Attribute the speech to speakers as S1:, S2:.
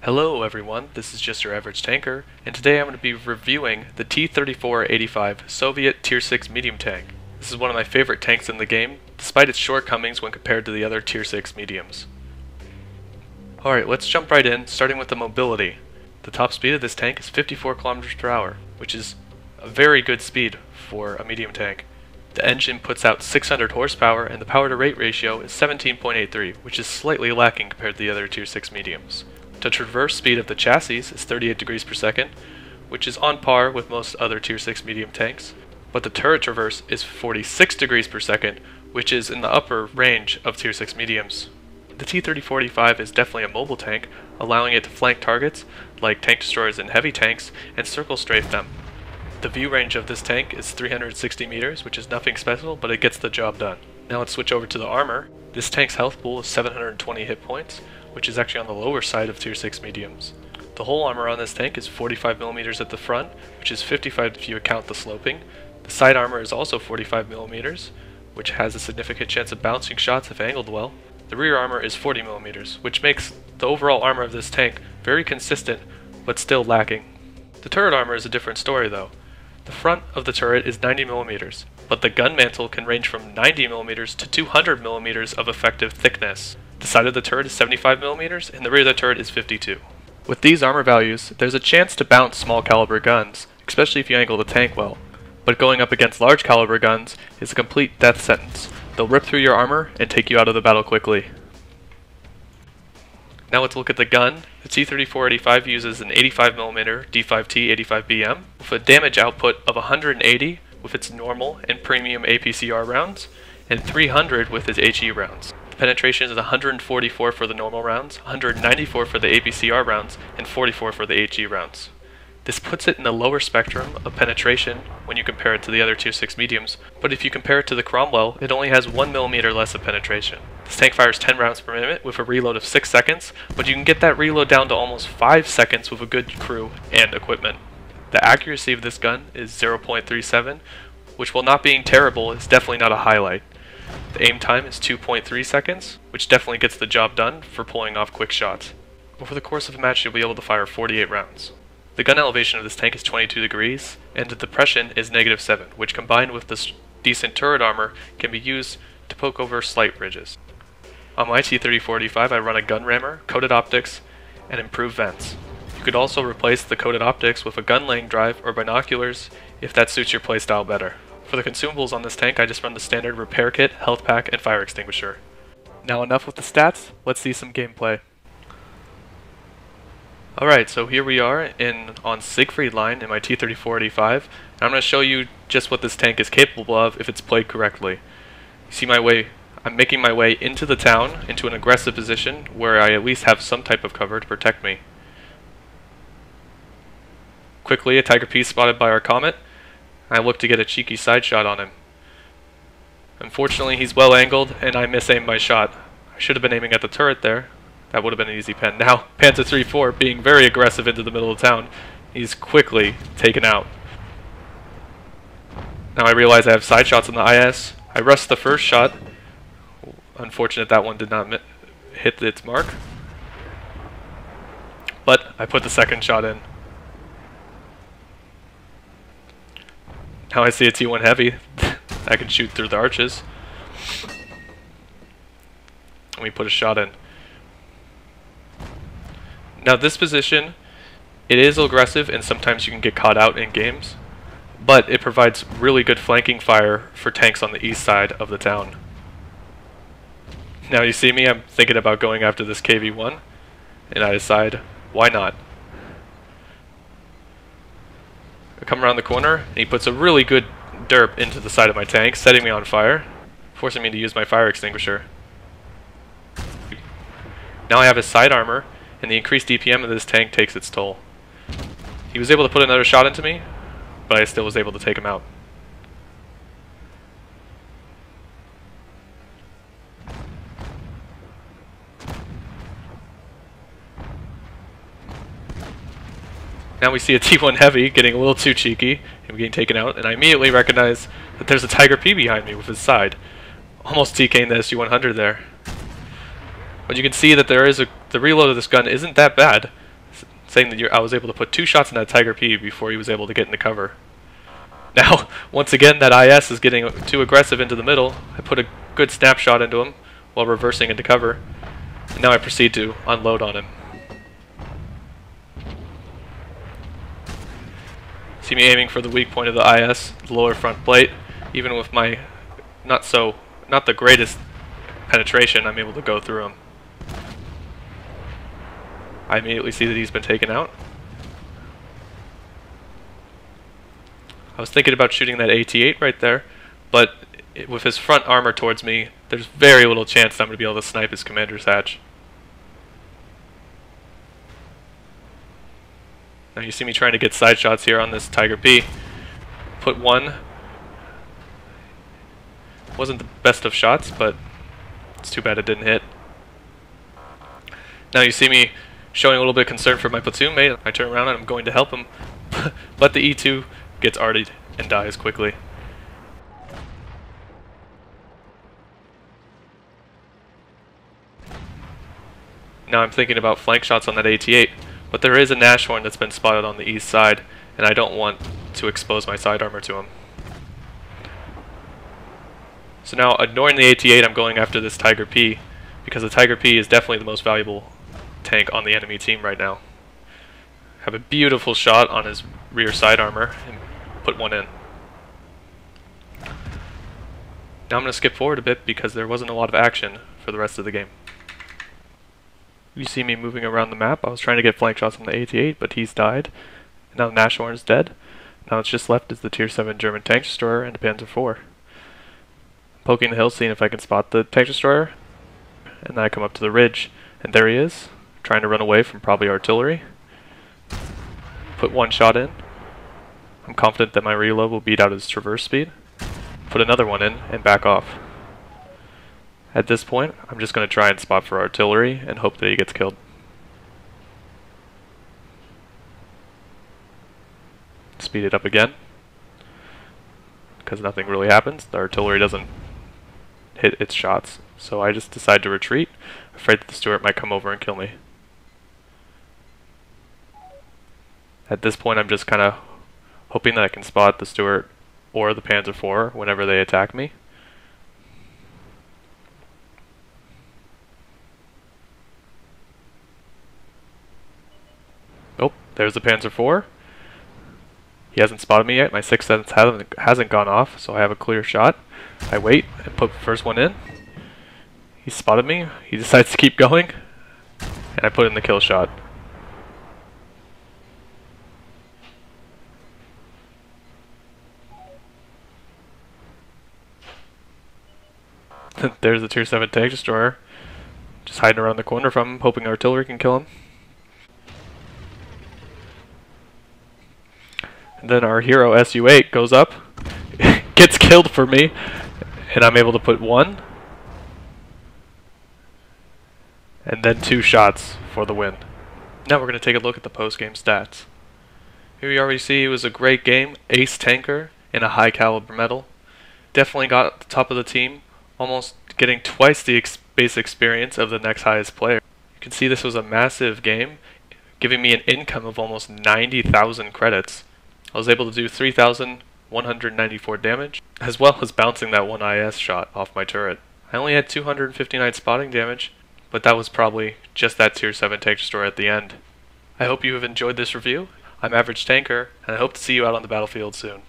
S1: Hello everyone, this is just your average tanker, and today I'm going to be reviewing the T-34-85 Soviet Tier 6 medium tank. This is one of my favorite tanks in the game, despite its shortcomings when compared to the other Tier 6 mediums. Alright, let's jump right in, starting with the mobility. The top speed of this tank is 54 km per hour, which is a very good speed for a medium tank. The engine puts out 600 horsepower, and the power-to-rate ratio is 17.83, which is slightly lacking compared to the other Tier 6 mediums. The traverse speed of the chassis is 38 degrees per second, which is on par with most other Tier 6 medium tanks, but the turret traverse is 46 degrees per second, which is in the upper range of Tier 6 mediums. The T-34-85 is definitely a mobile tank, allowing it to flank targets like tank destroyers and heavy tanks, and circle strafe them. The view range of this tank is 360 meters, which is nothing special, but it gets the job done. Now let's switch over to the armor. This tank's health pool is 720 hit points, which is actually on the lower side of Tier 6 mediums. The whole armor on this tank is 45mm at the front, which is 55 if you account the sloping. The side armor is also 45mm, which has a significant chance of bouncing shots if angled well. The rear armor is 40mm, which makes the overall armor of this tank very consistent, but still lacking. The turret armor is a different story though. The front of the turret is 90mm, but the gun mantle can range from 90mm to 200mm of effective thickness. The side of the turret is 75mm, and the rear of the turret is 52. With these armor values, there's a chance to bounce small caliber guns, especially if you angle the tank well. But going up against large caliber guns is a complete death sentence. They'll rip through your armor and take you out of the battle quickly. Now let's look at the gun. The T-34-85 uses an 85mm D5T 85BM with a damage output of 180 with its normal and premium APCR rounds, and 300 with its HE rounds. The penetration is 144 for the normal rounds, 194 for the APCR rounds, and 44 for the HE rounds. This puts it in the lower spectrum of penetration when you compare it to the other Tier 6 mediums, but if you compare it to the Cromwell, it only has 1mm less of penetration. This tank fires 10 rounds per minute with a reload of 6 seconds, but you can get that reload down to almost 5 seconds with a good crew and equipment. The accuracy of this gun is 0.37, which while not being terrible is definitely not a highlight. The aim time is 2.3 seconds, which definitely gets the job done for pulling off quick shots. Over the course of a match you'll be able to fire 48 rounds. The gun elevation of this tank is 22 degrees, and the depression is -7, which combined with this decent turret armor can be used to poke over slight ridges. On my T-34-85 I run a gun rammer, coated optics, and improved vents. You could also replace the coated optics with a gun laying drive or binoculars if that suits your playstyle better. For the consumables on this tank I just run the standard repair kit, health pack, and fire extinguisher. Now enough with the stats, let's see some gameplay. Alright, so here we are on Siegfried line in my T-34-85, and I'm going to show you just what this tank is capable of if it's played correctly. You see I'm making my way into the town, into an aggressive position where I at least have some type of cover to protect me. Quickly, a Tiger P spotted by our Comet. I look to get a cheeky side shot on him. Unfortunately, he's well angled, and I misaimed my shot. I should have been aiming at the turret there. That would have been an easy pen. Now, Panther 3-4, being very aggressive into the middle of town, he's quickly taken out. Now I realize I have side shots on the IS. I rushed the first shot. Unfortunate that one did not hit its mark. But I put the second shot in. Now I see a T1 heavy. I can shoot through the arches. Let me put a shot in. Now this position, it is aggressive and sometimes you can get caught out in games, but it provides really good flanking fire for tanks on the east side of the town. Now you see me, I'm thinking about going after this KV-1, and I decide, why not? I come around the corner, and he puts a really good derp into the side of my tank, setting me on fire, forcing me to use my fire extinguisher. Now I have his side armor, and the increased DPM of this tank takes its toll. He was able to put another shot into me, but I still was able to take him out. Now we see a T1 Heavy getting a little too cheeky and getting taken out, and I immediately recognize that there's a Tiger P behind me with his side. Almost TKing the SU-100 there. But you can see that the reload of this gun isn't that bad. saying that I was able to put 2 shots in that Tiger P before he was able to get into cover. Now, once again, that IS is getting too aggressive into the middle. I put a good snapshot into him while reversing into cover. And now I proceed to unload on him. See me aiming for the weak point of the IS, the lower front plate. Even with my not the greatest penetration, I'm able to go through him. I immediately see that he's been taken out. I was thinking about shooting that AT-8 right there, but with his front armor towards me, there's very little chance that I'm going to be able to snipe his commander's hatch. Now you see me trying to get side shots here on this Tiger P. Put one. Wasn't the best of shots, but it's too bad it didn't hit. Now you see me showing a little bit of concern for my platoon mate. I turn around and I'm going to help him, but the E2 gets artied and dies quickly. Now I'm thinking about flank shots on that AT-8, but there is a Nashorn that's been spotted on the east side, and I don't want to expose my side armor to him. So now, ignoring the AT-8, I'm going after this Tiger P, because the Tiger P is definitely the most valuable tank on the enemy team right now. Have a beautiful shot on his rear side armor, and put one in. Now I'm going to skip forward a bit because there wasn't a lot of action for the rest of the game. You see me moving around the map. I was trying to get flank shots on the AT-8, but he's died. Now the Nashorn is dead. Now it's just left is the Tier 7 German tank destroyer and the Panzer IV. Poking the hill, seeing if I can spot the tank destroyer, and then I come up to the ridge, and there he is, trying to run away from probably artillery. Put one shot in. I'm confident that my reload will beat out his traverse speed. Put another one in and back off. At this point, I'm just going to try and spot for artillery and hope that he gets killed. Speed it up again, because nothing really happens. The artillery doesn't hit its shots, so I just decide to retreat, afraid that the Stuart might come over and kill me. At this point, I'm just kind of hoping that I can spot the Stuart or the Panzer IV whenever they attack me. Oh, there's the Panzer IV. He hasn't spotted me yet. My sixth sense hasn't gone off, so I have a clear shot. I wait and put the first one in. He spotted me. He decides to keep going, and I put in the kill shot. There's the Tier 7 tank destroyer, just hiding around the corner from him, hoping artillery can kill him. And then our hero Su-8 goes up, gets killed for me, and I'm able to put one, and then 2 shots for the win. Now we're going to take a look at the post-game stats. Here you already see it was a great game, ace tanker, and a high caliber medal. Definitely got at the top of the team, almost getting twice the base experience of the next highest player. You can see this was a massive game, giving me an income of almost 90,000 credits. I was able to do 3,194 damage, as well as bouncing that one IS shot off my turret. I only had 259 spotting damage, but that was probably just that Tier 7 tank destroyer at the end. I hope you have enjoyed this review. I'm Average Tanker, and I hope to see you out on the battlefield soon.